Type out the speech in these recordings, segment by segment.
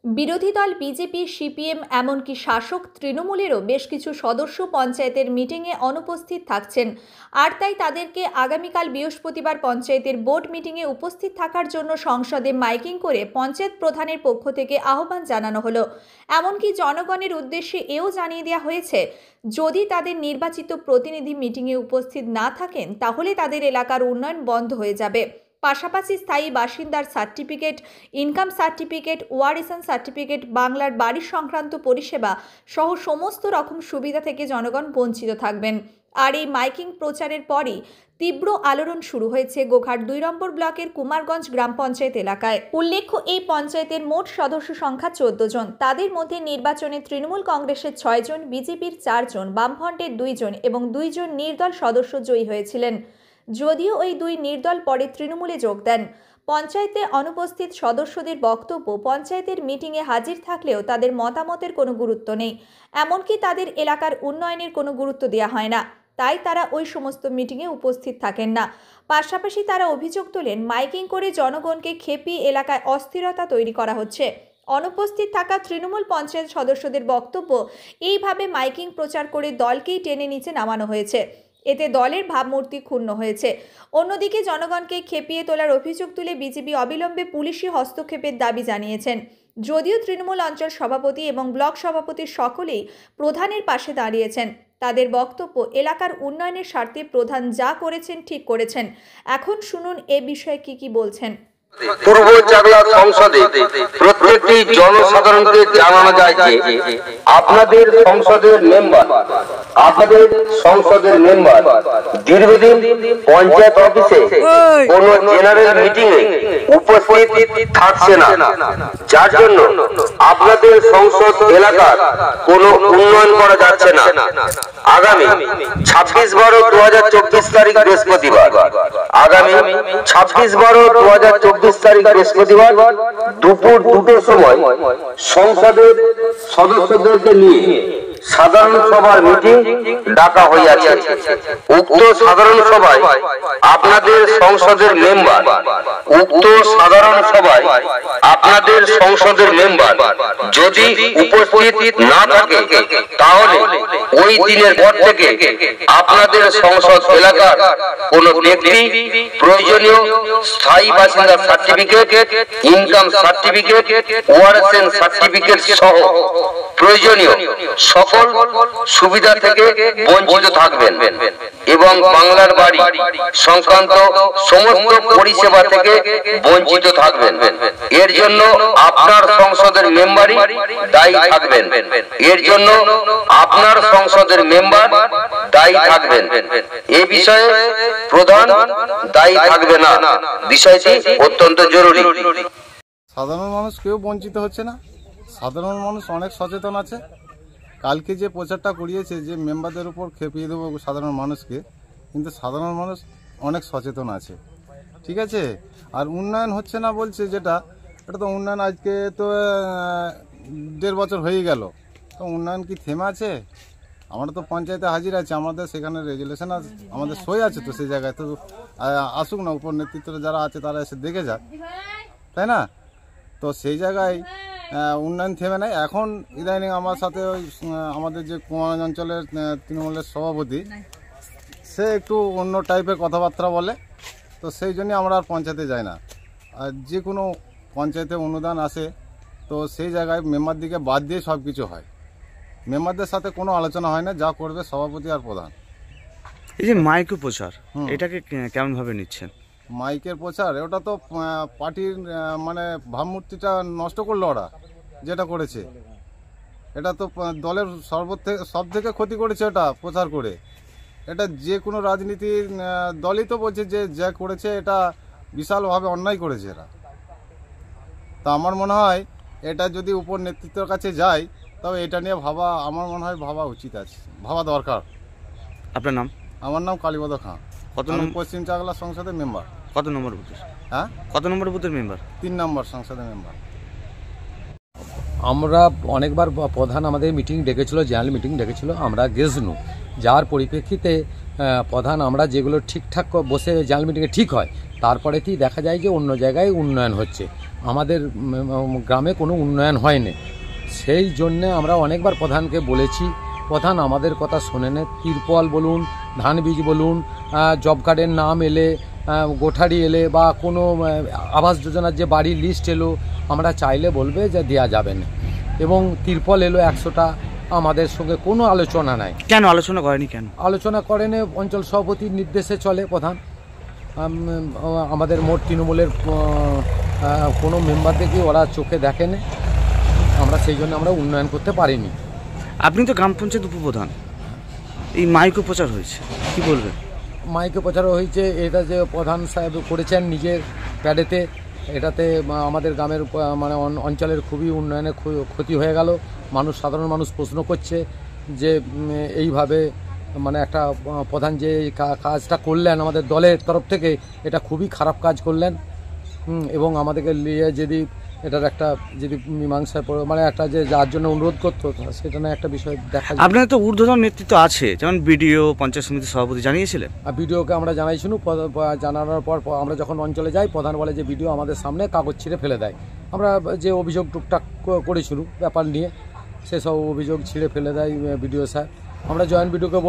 বিরোধী দল BJP, CPM এমনকি শাসক তৃণমূলেরও বেশ কিছু সদস্য পঞ্চায়েতের মিটিংয়ে অনুপস্থিত থাকছেন। আর তাই তাদেরকে আগামীকাল বৃহস্পতিবার পঞ্চায়েতের বোর্ড মিটিংয়ে উপস্থিত থাকার জন্য সংসদে মাইকিং করে পঞ্চায়েত প্রধানের পক্ষ থেকে আহ্বান জানানো হলো। এমনকি জনগণের উদ্দেশ্যে এও জানিয়ে দেওয়া হয়েছে, যদি তাদের নির্বাচিত প্রতিনিধি মিটিংয়ে উপস্থিত না থাকেন তাহলে তাদের এলাকার উন্নয়ন বন্ধ হয়ে যাবে। পাশাপাশি স্থায়ী বাসিন্দার সার্টিফিকেট, ইনকাম সার্টিফিকেট, ওয়ারিশন সার্টিফিকেট, বাংলার বাড়ি সংক্রান্ত পরিষেবা সহ সমস্ত রকম সুবিধা থেকে জনগণ বঞ্চিত থাকবেন। আর এই মাইকিং প্রচারের পরই তীব্র আলোড়ন শুরু হয়েছে গোঘাট 2 নম্বর ব্লকের কুমারগঞ্জ গ্রাম পঞ্চায়েত এলাকায়। উল্লেখ্য, এই পঞ্চায়েতের মোট সদস্য সংখ্যা 14 জন। তাদের মধ্যে নির্বাচনে তৃণমূল কংগ্রেসের 6 জন, বিজেপির 4 জন, বামফ্রন্টের 2 জন এবং 2 জন নির্দল সদস্য জয়ী হয়েছিলেন। যদিও ওই 2 নির্দল পরে তৃণমূলে যোগ দেন। পঞ্চায়েতে অনুপস্থিত সদস্যদের বক্তব্য, পঞ্চায়েতের মিটিংয়ে হাজির থাকলেও তাদের মতামতের কোনো গুরুত্ব নেই, এমনকি তাদের এলাকার উন্নয়নের কোনো গুরুত্ব দেওয়া হয় না, তাই তারা ওই সমস্ত মিটিংয়ে উপস্থিত থাকেন না। পাশাপাশি তারা অভিযোগ তোলেন, মাইকিং করে জনগণকে খেপিয়ে এলাকায় অস্থিরতা তৈরি করা হচ্ছে। অনুপস্থিত থাকা তৃণমূল পঞ্চায়েত সদস্যদের বক্তব্য, এইভাবে মাইকিং প্রচার করে দলকেই টেনে নিচে নামানো হয়েছে। এতে দলের ভাবমূর্তি ক্ষুণ্ণ হয়েছে। অন্যদিকে জনগণকে খেপিয়ে তোলার অভিযোগ তুলে বিজেপি অবিলম্বে পুলিশি হস্তক্ষেপের দাবি জানিয়েছেন। যদিও তৃণমূল অঞ্চল সভাপতি এবং ব্লক সভাপতি সকলেই প্রধানের পাশে দাঁড়িয়েছেন। তাদের বক্তব্য, এলাকার উন্নয়নের স্বার্থে প্রধান যা করেছেন ঠিক করেছেন। এখন শুনুন এ বিষয়ে কি বলছেন। পূর্ব চাকলা সংসদে প্রত্যেকটি জনসাধারণকে জানানো যায় যে আপনাদের সংসদের মেম্বার দীর্ঘদিন পঞ্চায়েত অফিসে কোন জেনারেল মিটিং এ উপস্থিত থাকছে না, যার জন্য আপনাদের সংসদ এলাকার কোনো উন্নয়ন করা যাচ্ছে না। আগামী 26/12/2024 তারিখ বৃহস্পতিবার, বৃহস্পতিবার দুপুর 2টোর সময় সংসদের সদস্যদেরকে নিয়ে সাধারণ সভার মিটিং ডাকা হইয়াছে। উক্ত সাধারণ সভায় আপনাদের সংসদের মেম্বার যদি উপস্থিত না থাকে তাহলে ওই দিনের পর থেকে আপনাদের সংসদ এলাকার কোন ব্যক্তি প্রয়োজনীয় স্থায়ী বাসিন্দার সার্টিফিকেট, ইনকাম সার্টিফিকেট, ওয়ারিশন সার্টিফিকেট সহ প্রয়োজনীয় সকল সুবিধা থেকে বঞ্চিত থাকবেন এবং বাংলার বাড়ি সংক্রান্ত সমস্ত পরিষেবা থেকে বঞ্চিত থাকবেন। এর জন্য আপনার সংসদের মেম্বারই দায়ী থাকবেন। এ বিষয়ে প্রধান দায়ী থাকবে না। বিষয়টি অত্যন্ত জরুরি। সাধারণ মানুষ কেউ বঞ্চিত হচ্ছে না। সাধারণ মানুষ অনেক সচেতন আছে। কালকে যে প্রচারটা করিয়েছে যে মেম্বারদের উপর খেপিয়ে দেবো সাধারণ মানুষকে, কিন্তু সাধারণ মানুষ অনেক সচেতন আছে, ঠিক আছে। আর উন্নয়ন হচ্ছে না বলছে, এটা তো উন্নয়ন আজকে তো 1.5 বছর হয়ে গেল, তো উন্নয়ন কি থেমে আছে? আমরা তো পঞ্চায়েতে হাজির আছে, আমাদের সেখানে রেজুলেশন আছে, আমাদের সই আছে, তো সেই জায়গায় তো আসুক না, উপর নেতৃত্বে যারা আছে তারা এসে দেখে যাক, তাই না? তো সেই জায়গায় উন্নয়ন থেমে নাই। এখন ইদানিং আমার সাথে ওই আমাদের যে কুমারগঞ্জ অঞ্চলের তৃণমূলের সভাপতি, সে একটু অন্য টাইপের কথাবার্তা বলে, তো সেই জন্যই আমরা আর পঞ্চায়েতে যাই না। আর যে কোনো পঞ্চায়েতে অনুদান আসে তো সেই জায়গায় মেম্বার দিকে বাদ দিয়ে সব কিছু হয়, মেম্বারদের সাথে কোনো আলোচনা হয় না, যা করবে সভাপতি আর প্রধান। এই যে মাইকের প্রচার, এটাকে কেমনভাবে নিচ্ছেন? মাইকের প্রচার, ওটা তো পার্টির মানে ভাবমূর্তিটা নষ্ট করলো ওরা যেটা করেছে। এটা তো দলের সব থেকে ক্ষতি করেছে এটা প্রচার করে। এটা যে কোনো রাজনীতির দলই তো বলছে যে যা করেছে এটা বিশালভাবে অন্যায় করেছে এরা। তা আমার মনে হয় এটা যদি উপর নেতৃত্বের কাছে যায় তবে এটা নিয়ে ভাবা উচিত আছে, ভাবা দরকার। আপনার নাম? আমার নাম কালীপদ খাঁ, পশ্চিম চাকলা সংসদের মেম্বার। কত নম্বর বুথের? হ্যাঁ, কত নম্বর বুথের মেম্বার? 3 নম্বর সংসদের মেম্বার। আমরা অনেকবার প্রধান আমাদের মিটিং ডেকেছিল, জেনারেল মিটিং ডেকেছিল, আমরা গেছনু, যার পরিপ্রেক্ষিতে প্রধান আমরা যেগুলো ঠিকঠাক বসে জেনারেল মিটিংয়ে ঠিক হয়, তারপরেতেই দেখা যায় যে অন্য জায়গায় উন্নয়ন হচ্ছে। আমাদের গ্রামে কোনো উন্নয়ন হয়নি। সেই জন্যে আমরা অনেকবার প্রধানকে বলেছি, প্রধান আমাদের কথা শোনেন। তিরপল বলুন, ধান বীজ বলুন, জব কার্ডের নাম এলে, গোঠারি এলে বা কোনো আবাস যোজনার যে বাড়ির লিস্ট এলো, আমরা চাইলে বলবে যে দেওয়া যাবে না। এবং তিরপল এলো 100টা, আমাদের সঙ্গে কোনো আলোচনা নাই। কেন আলোচনা করেনি? কেন আলোচনা করেনি? অঞ্চল সভাপতির নির্দেশে চলে প্রধান। আমাদের মোট তৃণমূলের কোনো মেম্বারদেরকে ওরা চোখে দেখেনি, আমরা সেই জন্য আমরা উন্নয়ন করতে পারিনি। আপনি তো গ্রাম পঞ্চায়েত উপপ্রধান, এই মাইক্রো প্রচার হয়েছে, কি বলবেন? মাইক্রো প্রচার হয়েছে, এটা যে প্রধান সাহেব করেছেন নিজের প্যাডেতে, এটাতে আমাদের গ্রামের মানে অঞ্চলের খুবই উন্নয়নে ক্ষতি হয়ে গেল। সাধারণ মানুষ প্রশ্ন করছে যে এইভাবে মানে একটা প্রধান যে কাজটা করলেন আমাদের দলের তরফ থেকে, এটা খুবই খারাপ কাজ করলেন। এবং আমাদেরকে নিয়ে যদি এটার একটা যদি মীমাংসায় মানে একটা যে যার জন্য অনুরোধ করতো সেটা না একটা বিষয় দেখা যায়। আপনার তো ঊর্ধ্বতন নেতৃত্ব আছে, যেমন বিডিও, পঞ্চায়েত সমিতির সভাপতি জানিয়েছিলেন? বিডিওকে আমরা জানাইছিলাম। জানানোর পর আমরা যখন অঞ্চলে যাই, প্রধান বলে যে বিডিও আমাদের সামনে কাগজ ছিঁড়ে ফেলে দেয়। আমরা যে অভিযোগ টুকটাক করেছিল ব্যাপার নিয়ে, সেসব অভিযোগ ছিঁড়ে ফেলে দেয় বিডিও স্যার। আমরা জয়েন্ট বিডিওকে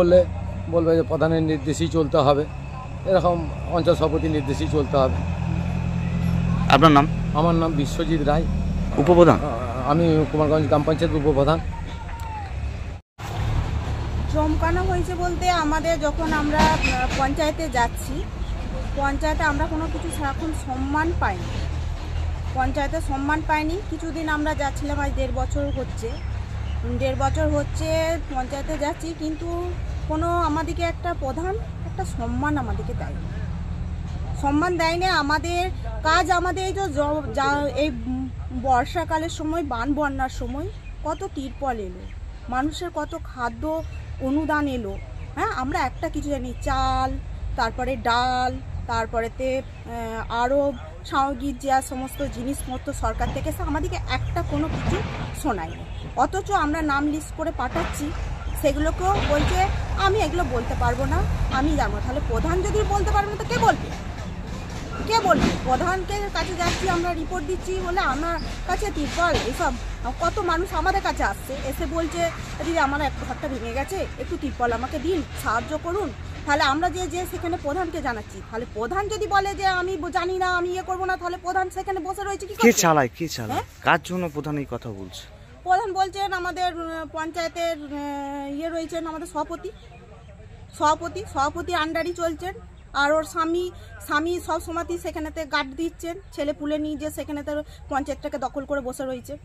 বলবে যে প্রধানের নির্দেশেই চলতে হবে, এরকম অঞ্চল সভাপতির নির্দেশেই চলতে হবে। আপনার নাম? আমার নাম বিশ্বজিৎ রায়, উপপ্রধান। আমি কুমারগঞ্জ গ্রাম পঞ্চায়েত উপপ্রধান। চমকানো হয়েছে বলতে, আমাদের যখন আমরা পঞ্চায়েতে যাচ্ছি, পঞ্চায়েতে আমরা কোনো কিছু সেরকম সম্মান পাইনি, পঞ্চায়েতে সম্মান পাইনি। কিছুদিন আমরা যাচ্ছিলাম, আজ 1.5 বছর হচ্ছে, 1.5 বছর হচ্ছে পঞ্চায়েতে যাচ্ছি, কিন্তু কোনো আমাদেরকে একটা প্রধান একটা সম্মান আমাদেরকে দেয়নি, সম্মান দেয়নি। আমাদের কাজ, আমাদের এই যা এই বর্ষাকালের সময়, বান বন্যার সময় কত তিরপল এলো, মানুষের কত খাদ্য অনুদান এলো। হ্যাঁ, আমরা একটা কিছু জানি, চাল, তারপরে ডাল, তারপরেতে আরও সামগ্রিক যা সমস্ত জিনিসপত্র সরকার থেকে আমাদেরকে একটা কোনো কিছু শোনায়নি। অথচ আমরা নাম লিস্ট করে পাঠাচ্ছি, সেগুলোকেও বলছে আমি এগুলো বলতে পারবো না, আমি জানবো। তাহলে প্রধান যদি বলতে পারবে না তো কে বলবে? কে বলবে? প্রধানকে কাছে যাচ্ছি, আমরা রিপোর্ট দিচ্ছি, বলে আমার কাছে তিরপল এসব কত মানুষ আমাদের কাছে আসছে, এসে বলছে দিদি আমার একটা ঘরটা ভেঙে গেছে, একটু তিরপল আমাকে দিন, সাহায্য করুন। তাহলে আমরা যে সেখানে প্রধানকে জানাচ্ছি, তাহলে প্রধান যদি বলে যে আমি জানি না, আমি করবো না, তাহলে প্রধান সেখানে বসে রয়েছে কি? কে চালায়? কার জন্য প্রধান এই কথা বলছে? প্রধান বলছেন আমাদের পঞ্চায়েতের রয়েছেন আমাদের সভাপতি আন্ডারই চলছেন। আর ওর স্বামী সব সময়তেই সেখানেতে গার্ড দিচ্ছেন, ছেলে পুলে নিয়ে যে সেখানেতে পঞ্চায়েতটাকে দখল করে বসে রয়েছে।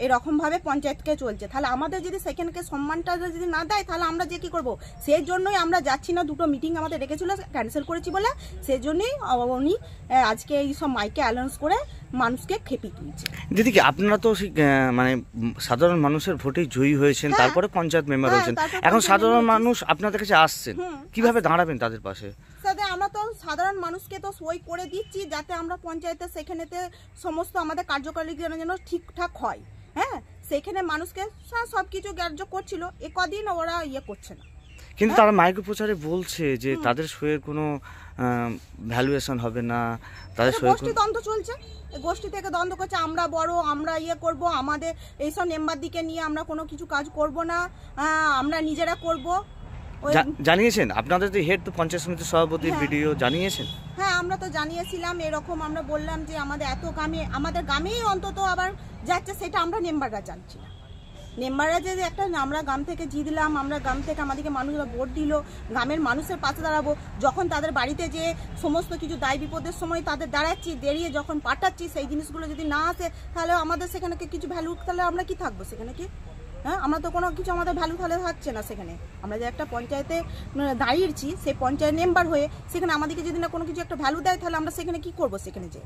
এরকমভাবে পঞ্চায়েতকে চলছে। তাহলে আমাদের যদি সেখানকে সম্মানটা যদি না দেয়, তাহলে আমরা যে কী করবো? সেই জন্যই আমরা যাচ্ছি না। 2টো মিটিং আমাদের রেখেছিল, ক্যান্সেল করেছি বলে, সেই জন্যই উনি আজকে এই সব মাইকে অ্যানাউন্স করে মানুষকে খেপিয়ে তুলছে। দিদি, কি আপনারা তো মানে সাধারণ মানুষের ভোটেই জয়ী হয়েছেন, তারপরে পঞ্চায়েত মেম্বার হয়েছেন, এখন সাধারণ মানুষ আপনাদের কাছে আসছেন, কিভাবে দাঁড়াবেন তাদের পাশে? সাথে আমরা তো সাধারণ মানুষকে তো সই করে দিচ্ছি, যাতে আমরা পঞ্চায়েতে সেখানেতে সমস্ত আমাদের কার্যকরী যেন ঠিকঠাক হয়। হ্যাঁ, সেখানে মানুষকে সব কিছু গ্রাহ্য করছিল, এ কদিন ওরা করছে না। কিন্তু তারা মাইক্রো প্রচারে বলছে যে তাদের সইয়ের কোনো ভ্যালুয়েশন হবে না, তাদের গোষ্ঠী দ্বন্দ্ব চলছে, গোষ্ঠী থেকে দ্বন্দ্ব করছে, আমরা বড়, আমরা করব, আমাদের এইসব মেম্বার দিকে নিয়ে আমরা কোনো কিছু কাজ করব না, আমরা নিজেরা করব। জানিয়েছেন আপনাদের যে হেড তো পঞ্চায়েত সমিতির সভাপতি, ভিডিও জানিয়েছেন? হ্যাঁ, আমরা তো জানিয়েছিলাম। এরকম আমরা বললাম যে আমাদের এত গ্রামে, আমাদের গ্রামেই অন্তত আবার যাচ্ছে, সেটা আমরা মেম্বাররা জানছি না। মেম্বাররা যে একটা আমরা গ্রাম থেকে দিলাম, আমরা গ্রাম থেকে আমাদেরকে মানুষরা ভোট দিল, গ্রামের মানুষের পাশে দাঁড়াবো, যখন তাদের বাড়িতে যে সমস্ত কিছু দায় বিপদের সময় তাদের দাঁড়াচ্ছি, দাঁড়িয়ে যখন পাঠাচ্ছি, সেই জিনিসগুলো যদি না আসে, তাহলে আমাদের সেখানে কিছু ভ্যালু, তাহলে আমরা কি থাকবো সেখানে? কি হ্যাঁ, আমরা তো কোনো কিছু আমাদের ভ্যালু তাহলে থাকছে না সেখানে। আমরা যে একটা পঞ্চায়েতে দাঁড়িয়েছি, সেই পঞ্চায়েত মেম্বার হয়ে, সেখানে আমাদেরকে যদি না কোনো কিছু একটা ভ্যালু দেয়, তাহলে আমরা সেখানে কি করবো? সেখানে যে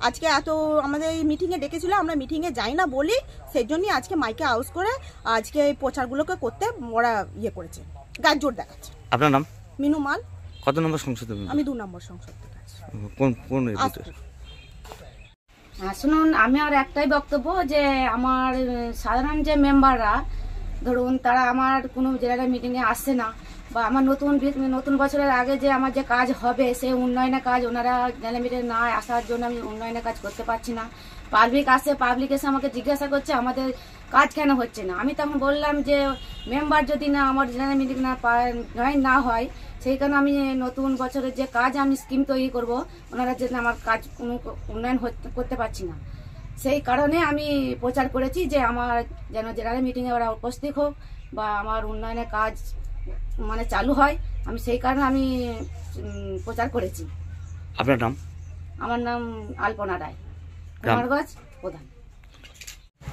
আজকে এত আমাদের এই মিটিংয়ে ডেকেছিল, আমরা মিটিংয়ে যাই না বলি, সেই জন্যই আজকে মাইকে আউজ করে আজকে এই প্রচারগুলোকে করতে ওরা করেছে, গাছ জোর দেখাচ্ছে। আপনার নাম? মিনু মাল। কত নম্বর সংসদে? আমি 2 নম্বর সংসদ থেকে আছি। কোন শুনুন, আমি আর একটাই বক্তব্য, যে আমার সাধারণ যে মেম্বাররা ধরুন, তারা আমার কোনো জায়গায় মিটিংয়ে আসছে না, বা আমার নতুন বছরের আগে যে আমার যে কাজ হবে সেই উন্নয়নের কাজ ওনারা জেনারেল মিটিং না আসার জন্য আমি উন্নয়নের কাজ করতে পারছি না। পাবলিক এসে আমাকে জিজ্ঞাসা করছে আমাদের কাজ কেন হচ্ছে না। আমি তখন বললাম যে মেম্বার যদি না আমার জেনারেল মিটিং জয়েন না হয় সেই কারণে আমি নতুন বছরের যে কাজ আমি স্কিম তৈরি করব ওনারা যেন আমার কাজ কোনো উন্নয়ন করতে পারছি না। সেই কারণে আমি প্রচার করেছি যে আমার যেন জেনারেল মিটিংয়ে ওরা উপস্থিত হোক বা আমার উন্নয়নের কাজ মানে চালু হয়। আমি সেই কারণে আমি প্রচার করেছি। আপনার নাম? আমার নাম আলপনা রায়, কুমারগঞ্জ প্রধান।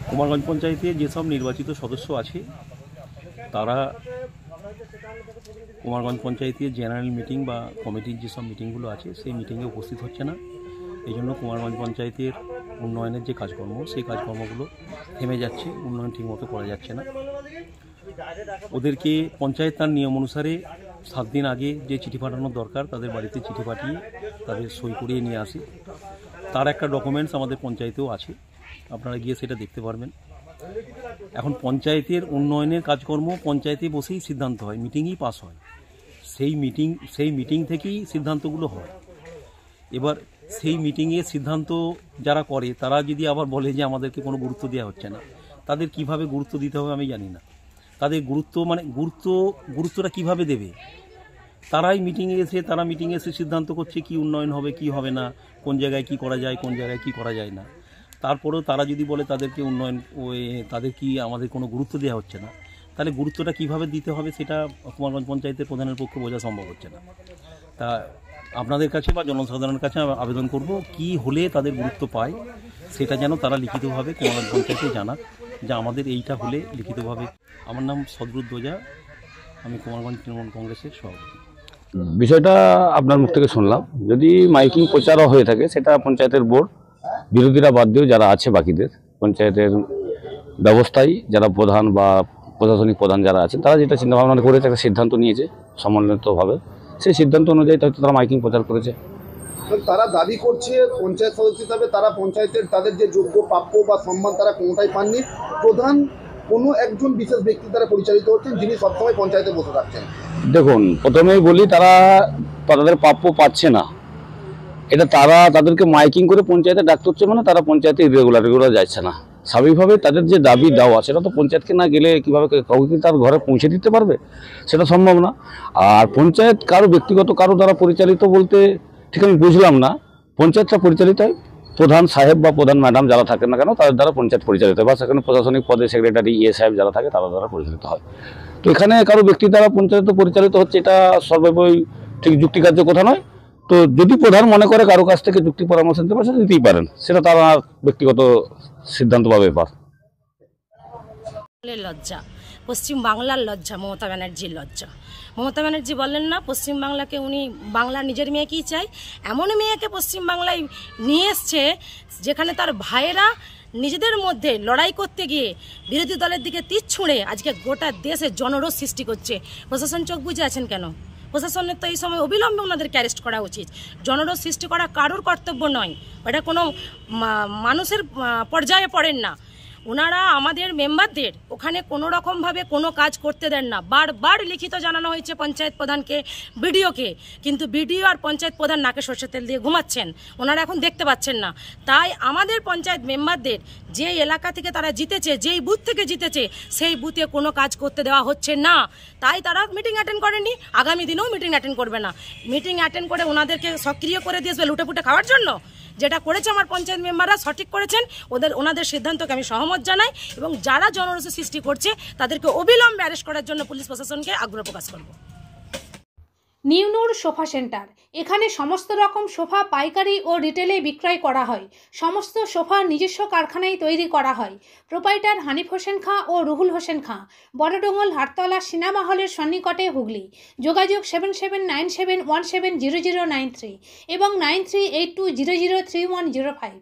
কুমারগঞ্জ পঞ্চায়েতে যেসব নির্বাচিত সদস্য আছে তারা কুমারগঞ্জ পঞ্চায়েতের জেনারেল মিটিং বা কমিটির যেসব মিটিংগুলো আছে সেই মিটিংয়ে উপস্থিত হচ্ছে না। এই জন্য কুমারগঞ্জ পঞ্চায়েতের উন্নয়নের যে কাজকর্ম সেই কাজকর্মগুলো থেমে যাচ্ছে, উন্নয়ন ঠিকমতো করা যাচ্ছে না। ওদেরকে পঞ্চায়েত তার নিয়ম অনুসারে 7 দিন আগে যে চিঠি পাঠানোর দরকার তাদের বাড়িতে চিঠি পাঠিয়ে তাদের সই করিয়ে নিয়ে আসে। তার একটা ডকুমেন্টস আমাদের পঞ্চায়েতেও আছে, আপনারা গিয়ে সেটা দেখতে পারবেন। এখন পঞ্চায়েতের উন্নয়নের কাজকর্ম পঞ্চায়েতে বসেই সিদ্ধান্ত হয়, মিটিংই পাস হয়। সেই মিটিং থেকেই সিদ্ধান্তগুলো হয়। এবার সেই মিটিংয়ে সিদ্ধান্ত যারা করে তারা যদি আবার বলে যে আমাদেরকে কোনো গুরুত্ব দেওয়া হচ্ছে না, তাদের কিভাবে গুরুত্ব দিতে হবে আমি জানি না। তাদের গুরুত্বটা কিভাবে দেবে? তারা মিটিংয়ে এসে সিদ্ধান্ত করছে কি উন্নয়ন হবে কি হবে না, কোন জায়গায় কি করা যায় কোন জায়গায় কি করা যায় না। তারপরেও তারা যদি বলে তাদেরকে তাদের কি আমাদের কোনো গুরুত্ব দেওয়া হচ্ছে না, তাহলে গুরুত্বটা কিভাবে দিতে হবে সেটা কুমারগঞ্জ পঞ্চায়েতের প্রধানের পক্ষে বোঝা সম্ভব হচ্ছে না। তা আপনাদের কাছে বা জনসাধারণের কাছে আবেদন করব কি হলে তাদের গুরুত্ব পায় সেটা যেন তারা লিখিতভাবে কুমারগঞ্জ পঞ্চায়েতে জানাক যে আমাদের এইটা হলে লিখিতভাবে। আমার নাম সদরুদ্দ ওঝা, আমি কুমারগঞ্জ তৃণমূল কংগ্রেসের সভাপতি। বিষয়টা আপনার মুখ থেকে শুনলাম, যদি মাইকিং প্রচারও হয়ে থাকে সেটা পঞ্চায়েতের বোর্ড বিরোধীরা বাদ দিয়েও যারা আছে বাকিদের পঞ্চায়েতের ব্যবস্থায় যারা প্রধান বা প্রশাসনিক প্রধান যারা আছেন তারা যেটা চিন্তাভাবনা করেছে, একটা সিদ্ধান্ত নিয়েছে সম্মানিতভাবে, সেই সিদ্ধান্ত অনুযায়ী হয়তো তারা মাইকিং প্রচার করেছে। তারা দাবি করছে পঞ্চায়েত সদস্য হিসাবে তারা পঞ্চায়েতের তাদের যে যোগ্য প্রাপ্য বা সম্মান তারা কোনোটাই পাননি। প্রধান কোনো একজন বিশেষ ব্যক্তি দ্বারা পরিচালিত হচ্ছেন যিনি সবসময় পঞ্চায়েতে বসে থাকছেন। দেখুন, প্রথমেই বলি তারা তাদের প্রাপ্য পাচ্ছে না, এটা তাদেরকে মাইকিং করে পঞ্চায়েতে ডাকতে হচ্ছে, মানে তারা পঞ্চায়েতে রেগুলার যাচ্ছে না। স্বাভাবিকভাবে তাদের যে দাবি দেওয়া সেটা তো পঞ্চায়েতকে না গেলে কীভাবে কাউকে কি তার ঘরে পৌঁছে দিতে পারবে, সেটা সম্ভব না। আর পঞ্চায়েত কারো ব্যক্তিগত কারো দ্বারা পরিচালিত বলতে ঠিক আমি বুঝলাম না। পঞ্চায়েতটা পরিচালিত হয় প্রধান সাহেব বা প্রধান ম্যাডাম যারা থাকেন না কেন তাদের দ্বারা পঞ্চায়েত পরিচালিত হয়, বা সেখানে প্রশাসনিক পদে সেক্রেটারি সাহেব যারা থাকে তাদের দ্বারা পরিচালিত হয়। তো এখানে কারো ব্যক্তি দ্বারা পঞ্চায়েত পরিচালিত হচ্ছে, এটা সর্বৈবই ঠিক যুক্তিকার্য কথা নয়। তো যদি প্রধান মনে করে কারো কাছ থেকে যুক্তি পরামর্শ নিতে পারে সেটা দিতেই পারেন, সেটা তারা ব্যক্তিগত সিদ্ধান্ত পাবে। লজ্জা, পশ্চিম বাংলার লজ্জা, মমতা ব্যানার্জির লজ্জা। মমতা ব্যানার্জি বললেন না পশ্চিম বাংলাকে উনি বাংলা নিজের মেয়েকেই চাই, এমন মেয়েকে পশ্চিম বাংলায় নিয়ে এসছে যেখানে তার ভাইয়েরা নিজেদের মধ্যে লড়াই করতে গিয়ে বিরোধী দলের দিকে তীর ছুঁড়ে আজকে গোটা দেশে জনরোষ সৃষ্টি করছে। প্রশাসন চোখ বুজে আছেন কেন? প্রশাসনের তো এই সময় অবিলম্বে ওনাদেরকে অ্যারেস্ট করা উচিত। জনরোষ সৃষ্টি করা কারোর কর্তব্য নয়, এটা কোনো মানুষের পর্যায়ে পড়েন না। ওনারা আমাদের মেম্বারদের ওখানে কোনো রকমভাবে কোনো কাজ করতে দেন না। বারবার লিখিত জানানো হয়েছে পঞ্চায়েত প্রধানকে, বিডিওকে, কিন্তু বিডিও আর পঞ্চায়েত প্রধান নাকে সরষের তেল দিয়ে ঘুমাচ্ছেন, ওনারা এখন দেখতে পাচ্ছেন না। তাই আমাদের পঞ্চায়েত মেম্বারদের যে এলাকা থেকে তারা জিতেছে, যেই বুথ থেকে জিতেছে, সেই বুথে কোনো কাজ করতে দেওয়া হচ্ছে না। তাই তারা মিটিং অ্যাটেন্ড করেনি, আগামী দিনেও মিটিং অ্যাটেন্ড করবে না। মিটিং অ্যাটেন্ড করে ওনাদেরকে সক্রিয় করে দিয়েছে লুটেপুটে খাওয়ার জন্য। যেটা করেছে আমার পঞ্চায়েত মেম্বাররা সঠিক করেছেন, ওনাদের সিদ্ধান্তকে আমি সহমত জানাই এবং যারা জনরোষের সৃষ্টি করছে তাদেরকে অবিলম্বে অ্যারেস্ট করার জন্য পুলিশ প্রশাসনকে আগ্রহ প্রকাশ করব। নিউনুর সোফা সেন্টার, এখানে সমস্ত রকম সোফা পাইকারি ও রিটেলে বিক্রয় করা হয়। সমস্ত সোফা নিজস্ব কারখানায় তৈরি করা হয়। প্রোপাইটার হানিফ হোসেন খাঁ ও রুহুল হোসেন খাঁ, বড়ডোঙ্গল হাটতলা সিনেমা হলের সন্নিকটে, হুগলি। যোগাযোগ 7797170093 এবং 9382003105।